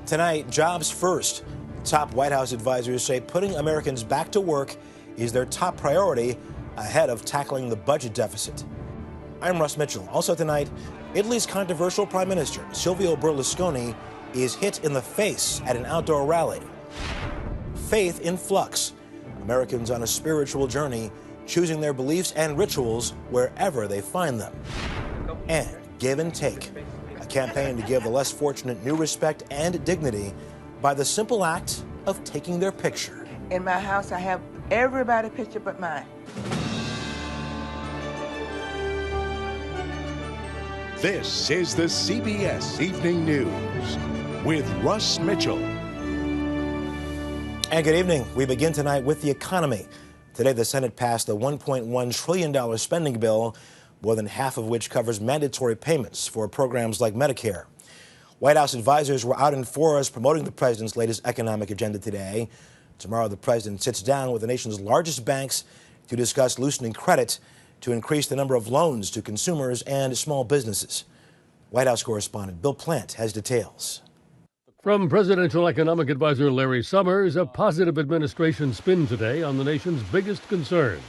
Tonight, jobs first. Top White House advisors say putting Americans back to work is their top priority ahead of tackling the budget deficit. I'm Russ Mitchell. Also tonight, Italy's controversial Prime Minister, Silvio Berlusconi, is hit in the face at an outdoor rally. Faith in flux. Americans on a spiritual journey, choosing their beliefs and rituals wherever they find them. And give and take. A campaign to give the less fortunate new respect and dignity by the simple act of taking their picture. In my house, I have everybody's picture but mine. This is the CBS Evening News with Russ Mitchell. And good evening. We begin tonight with the economy. Today, the Senate passed a $1.1 trillion spending bill, more than half of which covers mandatory payments for programs like Medicare. White House advisors were out in force promoting the president's latest economic agenda today. Tomorrow, the president sits down with the nation's largest banks to discuss loosening credit to increase the number of loans to consumers and small businesses. White House correspondent Bill Plant has details. From presidential economic advisor Larry Summers, a positive administration spin today on the nation's biggest concerns,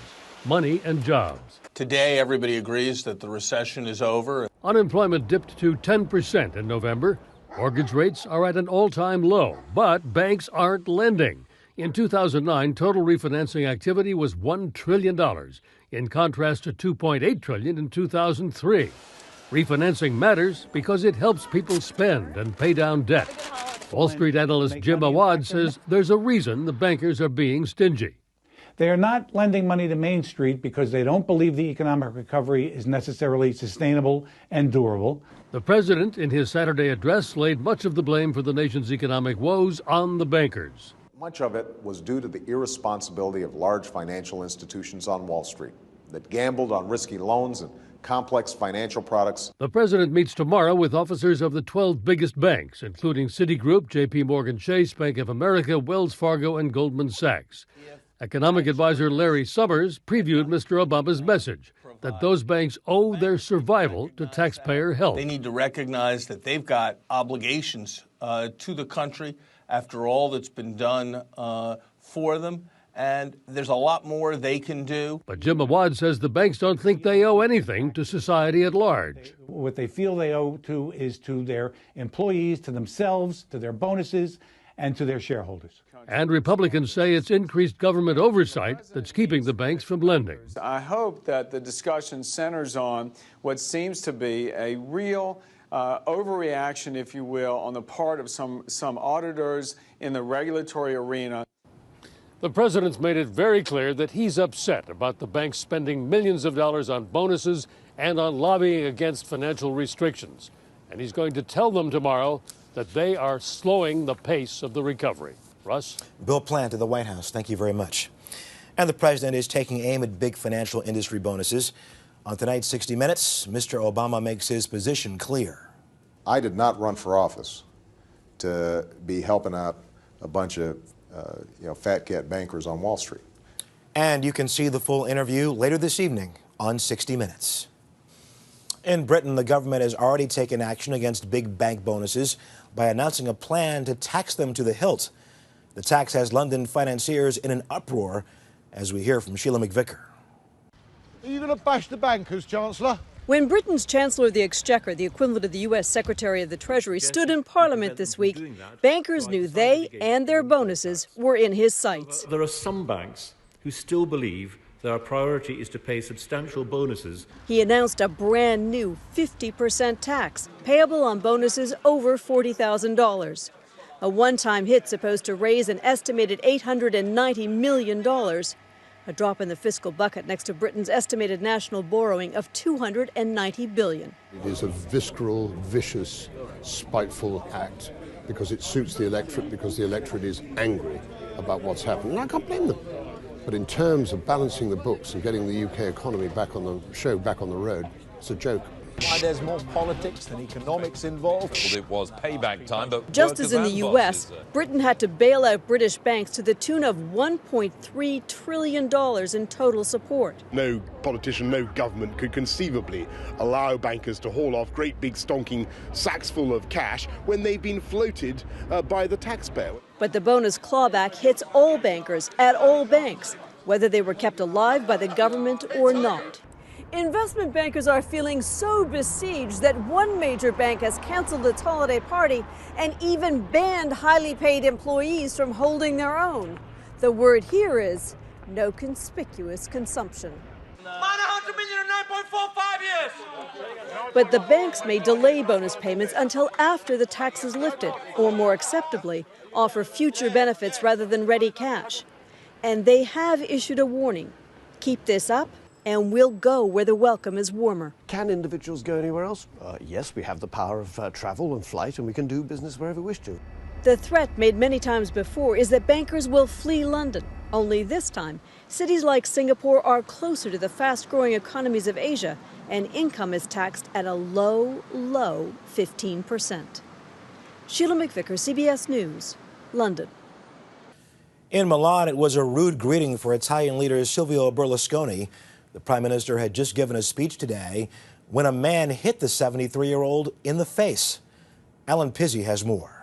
money and jobs. Today, everybody agrees that the recession is over. Unemployment dipped to 10% in November. Mortgage rates are at an all-time low, but banks aren't lending. In 2009, total refinancing activity was $1 trillion, in contrast to $2.8 trillion in 2003. Refinancing matters because it helps people spend and pay down debt. Wall Street analyst Jim Awad says there's a reason the bankers are being stingy. They are not lending money to Main Street because they don't believe the economic recovery is necessarily sustainable and durable. The president, in his Saturday address, laid much of the blame for the nation's economic woes on the bankers. Much of it was due to the irresponsibility of large financial institutions on Wall Street that gambled on risky loans and complex financial products. The president meets tomorrow with officers of the 12 biggest banks, including Citigroup, J.P. Morgan Chase, Bank of America, Wells Fargo, and Goldman Sachs. Economic advisor Larry Summers previewed Mr. Obama's message that those banks owe their survival to taxpayer help. They need to recognize that they've got obligations to the country after all that's been done for them, and there's a lot more they can do. But Jim Awad says the banks don't think they owe anything to society at large. What they feel they owe is to their employees, to themselves, to their bonuses, and to their shareholders. And Republicans say it's increased government oversight that's keeping the banks from lending. I hope that the discussion centers on what seems to be a real overreaction, if you will, on the part of some auditors in the regulatory arena. The president's made it very clear that he's upset about the banks spending millions of dollars on bonuses and on lobbying against financial restrictions. And he's going to tell them tomorrow that they are slowing the pace of the recovery. Russ? Bill Plant of the White House, thank you very much. And the president is taking aim at big financial industry bonuses. On tonight's 60 Minutes, Mr. Obama makes his position clear. I did not run for office to be helping out a bunch of fat cat bankers on Wall Street. And you can see the full interview later this evening on 60 Minutes. In Britain, the government has already taken action against big bank bonuses by announcing a plan to tax them to the hilt. The tax has London financiers in an uproar, as we hear from Sheila McVicker. Are you going to bash the bankers, Chancellor? When Britain's Chancellor of the Exchequer, the equivalent of the U.S. Secretary of the Treasury, stood in Parliament this week, bankers knew they and their bonuses were in his sights. There are some banks who still believe that our priority is to pay substantial bonuses. He announced a brand new 50% tax payable on bonuses over $40,000. A one-time hit supposed to raise an estimated $890 million. A drop in the fiscal bucket next to Britain's estimated national borrowing of $290 billion. It is a visceral, vicious, spiteful act because it suits the electorate, because the electorate is angry about what's happened. And I can't blame them. But in terms of balancing the books and getting the UK economy back on the road, it's a joke. Why there's more politics than economics involved. Well, it was payback time, but just as in the U.S., Britain had to bail out British banks to the tune of $1.3 trillion in total support. No politician, no government could conceivably allow bankers to haul off great big stonking sacks full of cash when they've been floated by the taxpayer. But the bonus clawback hits all bankers at all banks, whether they were kept alive by the government or not. Investment bankers are feeling so besieged that one major bank has canceled its holiday party and even banned highly paid employees from holding their own. The word here is no conspicuous consumption. $100 million in 9.45 years. But the banks may delay bonus payments until after the tax is lifted, or more acceptably, offer future benefits rather than ready cash. And they have issued a warning. Keep this up, and we'll go where the welcome is warmer. Can individuals go anywhere else? Yes, we have the power of travel and flight, and we can do business wherever we wish to. The threat made many times before is that bankers will flee London. Only this time, cities like Singapore are closer to the fast-growing economies of Asia, and income is taxed at a low, low 15%. Sheila McVicker, CBS News, London. In Milan, it was a rude greeting for Italian leader Silvio Berlusconi. The prime minister had just given a speech today when a man hit the 73-year-old in the face. Alan Pizzi has more.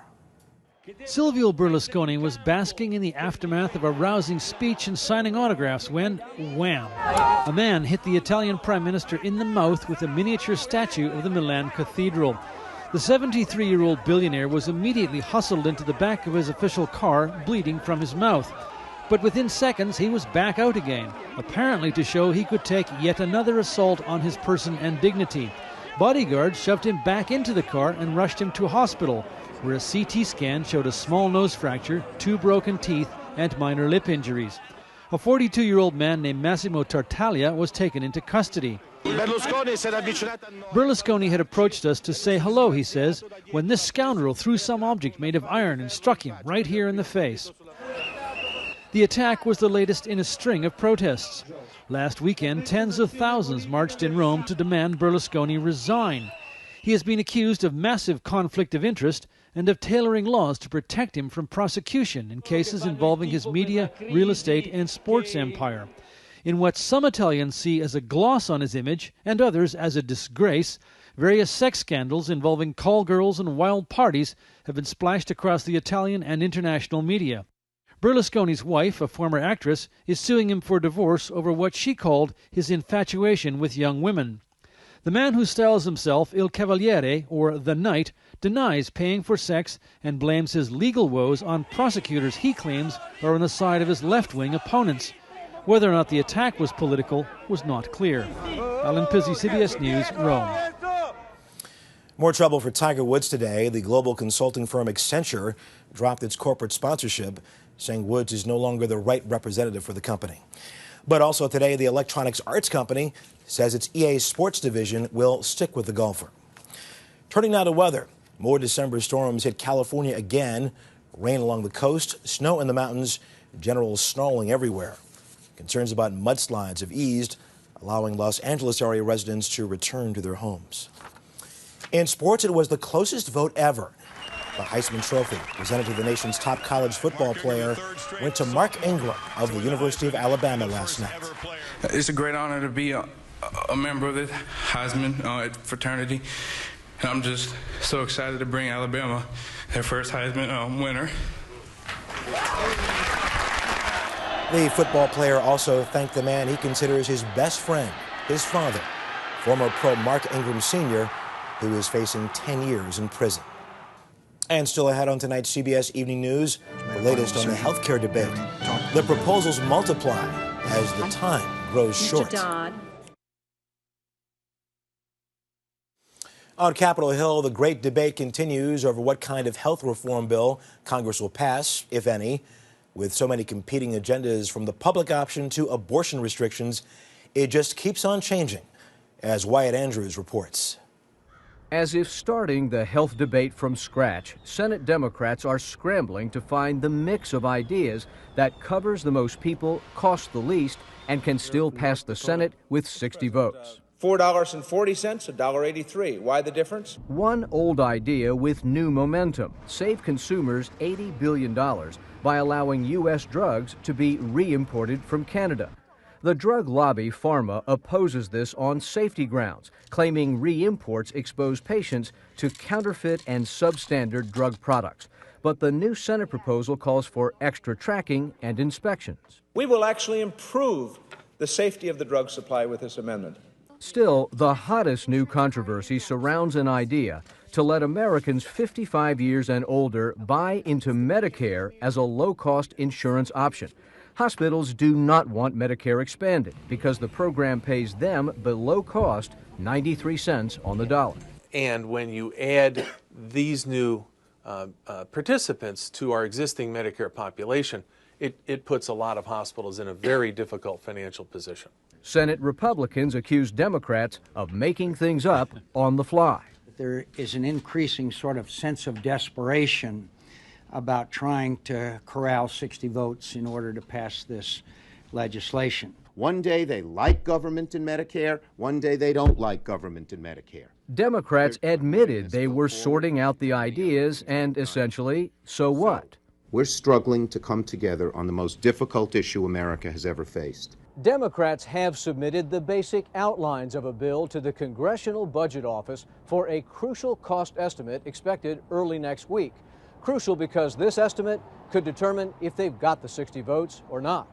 Silvio Berlusconi was basking in the aftermath of a rousing speech and signing autographs when, wham, a man hit the Italian prime minister in the mouth with a miniature statue of the Milan Cathedral. The 73-year-old billionaire was immediately hustled into the back of his official car, bleeding from his mouth. But within seconds, he was back out again, apparently to show he could take yet another assault on his person and dignity. Bodyguards shoved him back into the car and rushed him to a hospital, where a CT scan showed a small nose fracture, 2 broken teeth, and minor lip injuries. A 42-year-old man named Massimo Tartaglia was taken into custody. Berlusconi had approached us to say hello, he says, when this scoundrel threw some object made of iron and struck him right here in the face. The attack was the latest in a string of protests. Last weekend, tens of thousands marched in Rome to demand Berlusconi resign. He has been accused of massive conflict of interest and of tailoring laws to protect him from prosecution in cases involving his media, real estate, and sports empire. In what some Italians see as a gloss on his image and others as a disgrace, various sex scandals involving call girls and wild parties have been splashed across the Italian and international media. Berlusconi's wife, a former actress, is suing him for divorce over what she called his infatuation with young women. The man who styles himself Il Cavaliere, or the Knight, denies paying for sex and blames his legal woes on prosecutors he claims are on the side of his left-wing opponents. Whether or not the attack was political was not clear. Alan Pizzi, CBS News, Rome. More trouble for Tiger Woods today. The global consulting firm Accenture dropped its corporate sponsorship, saying Woods is no longer the right representative for the company. But also today, the electronics arts company says its EA Sports division will stick with the golfer. Turning now to weather. More December storms hit California again. Rain along the coast, snow in the mountains, general snarling everywhere. Concerns about mudslides have eased, allowing Los Angeles area residents to return to their homes. In sports, it was the closest vote ever. The Heisman Trophy, presented to the nation's top college football player, went to Mark Ingram of the University of Alabama last night. It's a great honor to be a member of the Heisman fraternity, and I'm just so excited to bring Alabama their first Heisman winner. The football player also thanked the man he considers his best friend, his father, former pro Mark Ingram Sr., who is facing 10 years in prison. And still ahead on tonight's CBS Evening News, the latest on the health care debate. The proposals multiply as the time grows short. On Capitol Hill, the great debate continues over what kind of health reform bill Congress will pass, if any. With so many competing agendas, from the public option to abortion restrictions, it just keeps on changing, as Wyatt Andrews reports. As if starting the health debate from scratch, Senate Democrats are scrambling to find the mix of ideas that covers the most people, costs the least, and can still pass the Senate with 60 votes. $4.40, $1.83. Why the difference? One old idea with new momentum: save consumers $80 billion by allowing U.S. drugs to be re-imported from Canada. The drug lobby, Pharma, opposes this on safety grounds, claiming re-imports expose patients to counterfeit and substandard drug products. But the new Senate proposal calls for extra tracking and inspections. We will actually improve the safety of the drug supply with this amendment. Still, the hottest new controversy surrounds an idea to let Americans 55 years and older buy into Medicare as a low-cost insurance option. Hospitals do not want Medicare expanded because the program pays them below cost 93 cents on the dollar. And when you add these new participants to our existing Medicare population, it puts a lot of hospitals in a very difficult financial position. Senate Republicans accuse Democrats of making things up on the fly. There is an increasing sort of sense of desperation about trying to corral 60 votes in order to pass this legislation. One day they like government in Medicare, one day they don't like government in Medicare. Democrats admitted they were sorting out the ideas and essentially, so what? We're struggling to come together on the most difficult issue America has ever faced. Democrats have submitted the basic outlines of a bill to the Congressional Budget Office for a crucial cost estimate expected early next week. Crucial because this estimate could determine if they've got the 60 votes or not.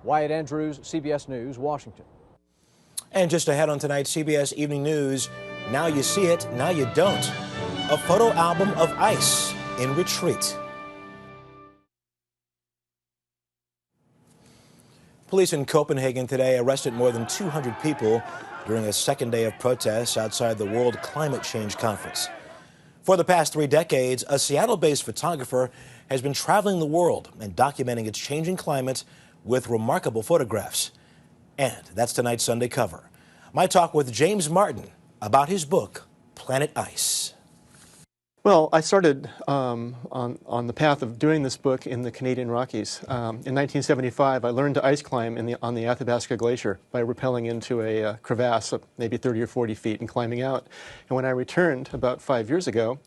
Wyatt Andrews, CBS News, Washington. And just ahead on tonight's CBS Evening News, now you see it, now you don't. A photo album of ICE in retreat. Police in Copenhagen today arrested more than 200 people during a second day of protests outside the World Climate Change Conference. For the past 3 decades, a Seattle-based photographer has been traveling the world and documenting its changing climate with remarkable photographs. And that's tonight's Sunday cover. My talk with James Martin about his book, Planet Ice. Well, I started on the path of doing this book in the Canadian Rockies. In 1975, I learned to ice climb on the Athabasca Glacier by rappelling into a crevasse of maybe 30 or 40 feet and climbing out. And when I returned about 5 years ago,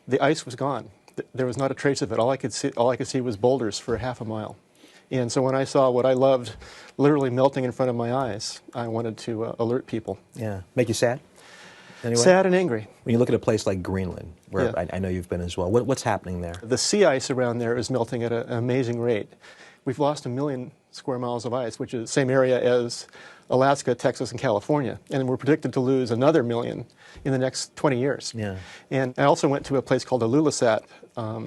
the ice was gone. There was not a trace of it. All I could see was boulders for half a mile. And so when I saw what I loved literally melting in front of my eyes, I wanted to alert people. Yeah. Make you sad? Anyway? Sad and angry. When you look at a place like Greenland, where I know you've been as well, what's happening there? The sea ice around there is melting at an amazing rate. We've lost 1 million square miles of ice, which is the same area as Alaska, Texas, and California. And we're predicted to lose another 1 million in the next 20 years. Yeah. And I also went to a place called Ilulissat.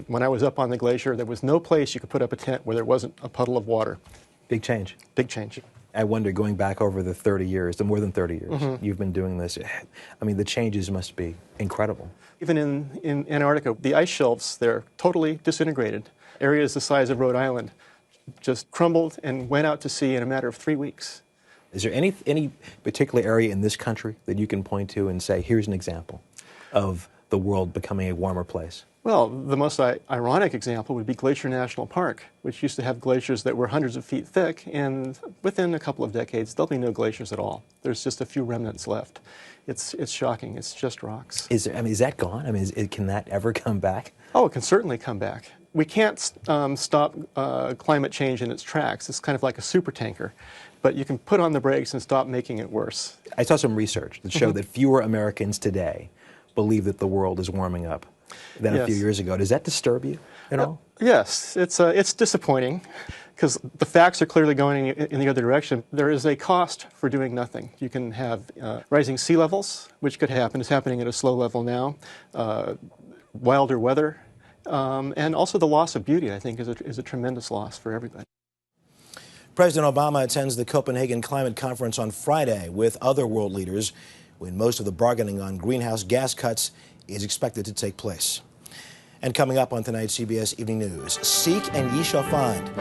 When I was up on the glacier, there was no place you could put up a tent where there wasn't a puddle of water. Big change. Big change. I wonder, going back over the 30 years, the more than 30 years you've been doing this, I mean, the changes must be incredible. Even in Antarctica, the ice shelves, they're totally disintegrated. Areas the size of Rhode Island just crumbled and went out to sea in a matter of 3 weeks. Is there any particular area in this country that you can point to and say, here's an example of the world becoming a warmer place? Well, the most ironic example would be Glacier National Park, which used to have glaciers that were hundreds of feet thick, and within a couple of decades, there'll be no glaciers at all. There's just a few remnants left. It's shocking. It's just rocks. Is that gone? I mean, can that ever come back? Oh, it can certainly come back. We can't stop climate change in its tracks. It's kind of like a supertanker. But you can put on the brakes and stop making it worse. I saw some research that showed that fewer Americans today believe that the world is warming up than a few years ago. Does that disturb you at all? Yes, it's disappointing because the facts are clearly going in the other direction. There is a cost for doing nothing. You can have rising sea levels, which could happen. It's happening at a slow level now. Wilder weather, and also the loss of beauty, I think, is a tremendous loss for everybody. President Obama attends the Copenhagen Climate Conference on Friday with other world leaders, when most of the bargaining on greenhouse gas cuts is expected to take place. And coming up on tonight's CBS Evening News, seek and ye shall find.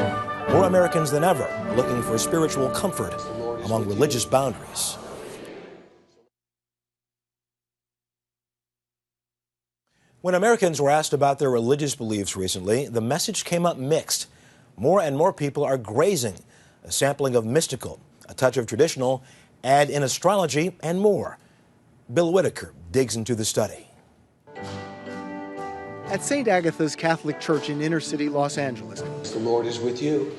More Americans than ever are looking for spiritual comfort among religious boundaries. When Americans were asked about their religious beliefs recently, the message came up mixed. More and more people are grazing, a sampling of mystical, a touch of traditional, add in astrology, and more. Bill Whitaker digs into the study. At St. Agatha's Catholic Church in inner-city Los Angeles, the Lord is with you.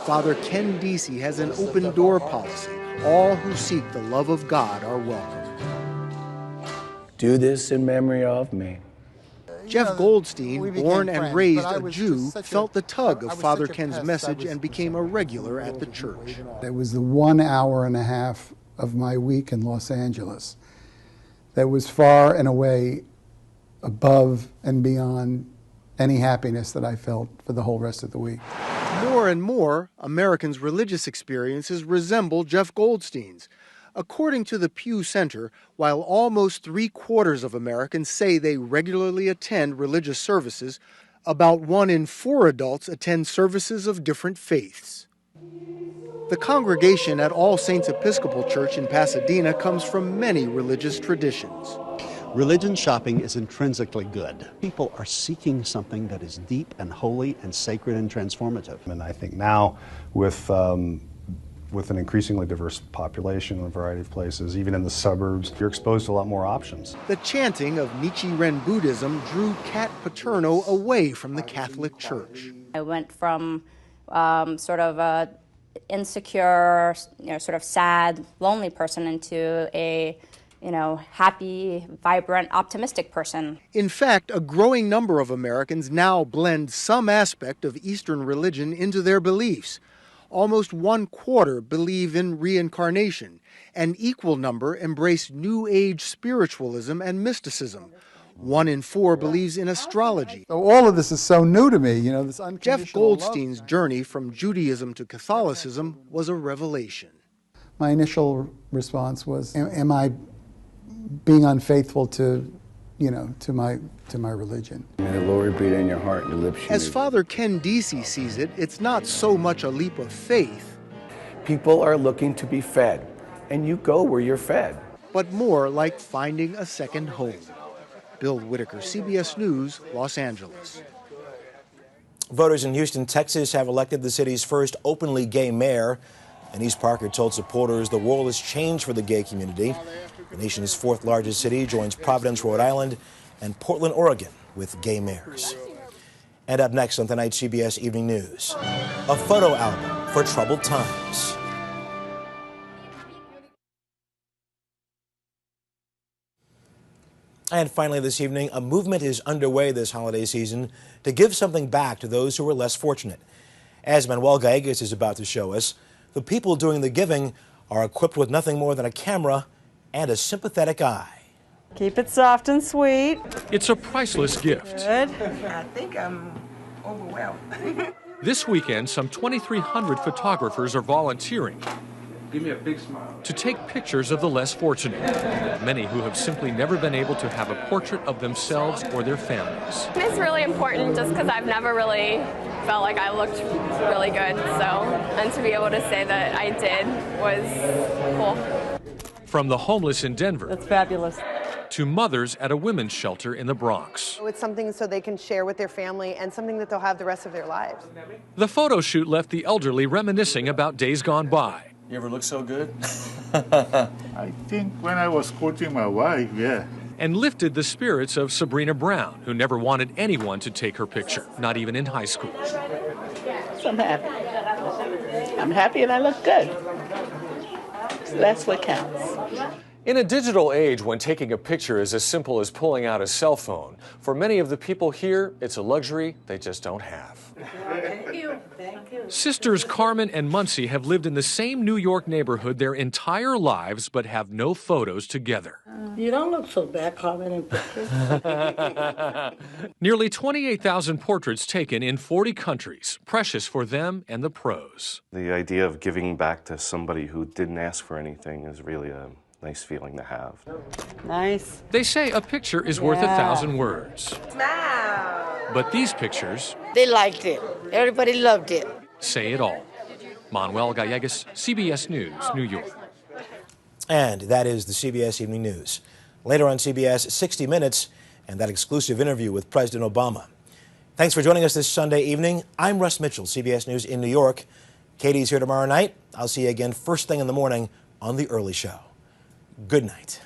Father Ken Deasy has an open-door policy. All who seek the love of God are welcome. Do this in memory of me. Jeff Goldstein, born and raised a Jew, felt the tug of Father Ken's message and became a regular at the church. It was the 1 hour and a half of my week in Los Angeles that was far and away above and beyond any happiness that I felt for the whole rest of the week. More and more, Americans' religious experiences resemble Jeff Goldstein's. According to the Pew Center, while almost 3/4 of Americans say they regularly attend religious services, about 1 in 4 adults attend services of different faiths. The congregation at All Saints Episcopal Church in Pasadena comes from many religious traditions. Religion shopping is intrinsically good. People are seeking something that is deep and holy and sacred and transformative. And I think now with an increasingly diverse population in a variety of places, even in the suburbs, you're exposed to a lot more options. The chanting of Nichiren Buddhism drew Kat Paterno away from the Catholic Church. I went from sort of a insecure, sort of sad, lonely person into a happy, vibrant, optimistic person. In fact, a growing number of Americans now blend some aspect of Eastern religion into their beliefs. Almost 1/4 believe in reincarnation. An equal number embrace New Age spiritualism and mysticism. 1 in 4 believes in astrology. So all of this is so new to me, this unconditional Jeff Goldstein's journey from Judaism to Catholicism was a revelation. My initial response was, am I being unfaithful to my religion? May the Lord be in your heart and your lips. As Father Ken Deasy sees it, it's not so much a leap of faith. People are looking to be fed, and you go where you're fed. But more like finding a second home. Bill Whitaker, CBS News, Los Angeles. Voters in Houston, Texas have elected the city's first openly gay mayor. Anise Parker told supporters the world has changed for the gay community. The nation's 4th largest city joins Providence, Rhode Island, and Portland, Oregon, with gay mayors. And up next on tonight's CBS Evening News, a photo album for troubled times. And finally this evening, a movement is underway this holiday season to give something back to those who were less fortunate. As Manuel Gallegos is about to show us, the people doing the giving are equipped with nothing more than a camera and a sympathetic eye. Keep it soft and sweet. It's a priceless gift. Good. I think I'm overwhelmed. This weekend, some 2,300 photographers are volunteering. Give me a big smile. To take pictures of the less fortunate, many who have simply never been able to have a portrait of themselves or their families. It's really important just because I've never really felt like I looked really good, and to be able to say that I did was cool. From the homeless in Denver. That's fabulous. To mothers at a women's shelter in the Bronx. It's something so they can share with their family and something that they'll have the rest of their lives. The photo shoot left the elderly reminiscing about days gone by. You ever look so good? I think when I was courting my wife, yeah. And lifted the spirits of Sabrina Brown, who never wanted anyone to take her picture, not even in high school. So I'm happy. I'm happy and I look good. So that's what counts. In a digital age when taking a picture is as simple as pulling out a cell phone, for many of the people here, it's a luxury they just don't have. Thank you. Thank you. Sisters Carmen and Muncie have lived in the same New York neighborhood their entire lives, but have no photos together. You don't look so bad, Carmen, in pictures. Nearly 28,000 portraits taken in 40 countries, precious for them and the pros. The idea of giving back to somebody who didn't ask for anything is really a nice feeling to have. Nice. They say a picture is worth 1,000 words. Smile. But these pictures... They liked it. Everybody loved it. Say it all. Manuel Gallegos, CBS News, New York. And that is the CBS Evening News. Later on CBS, 60 Minutes and that exclusive interview with President Obama. Thanks for joining us this Sunday evening. I'm Russ Mitchell, CBS News in New York. Katie's here tomorrow night. I'll see you again first thing in the morning on The Early Show. Good night.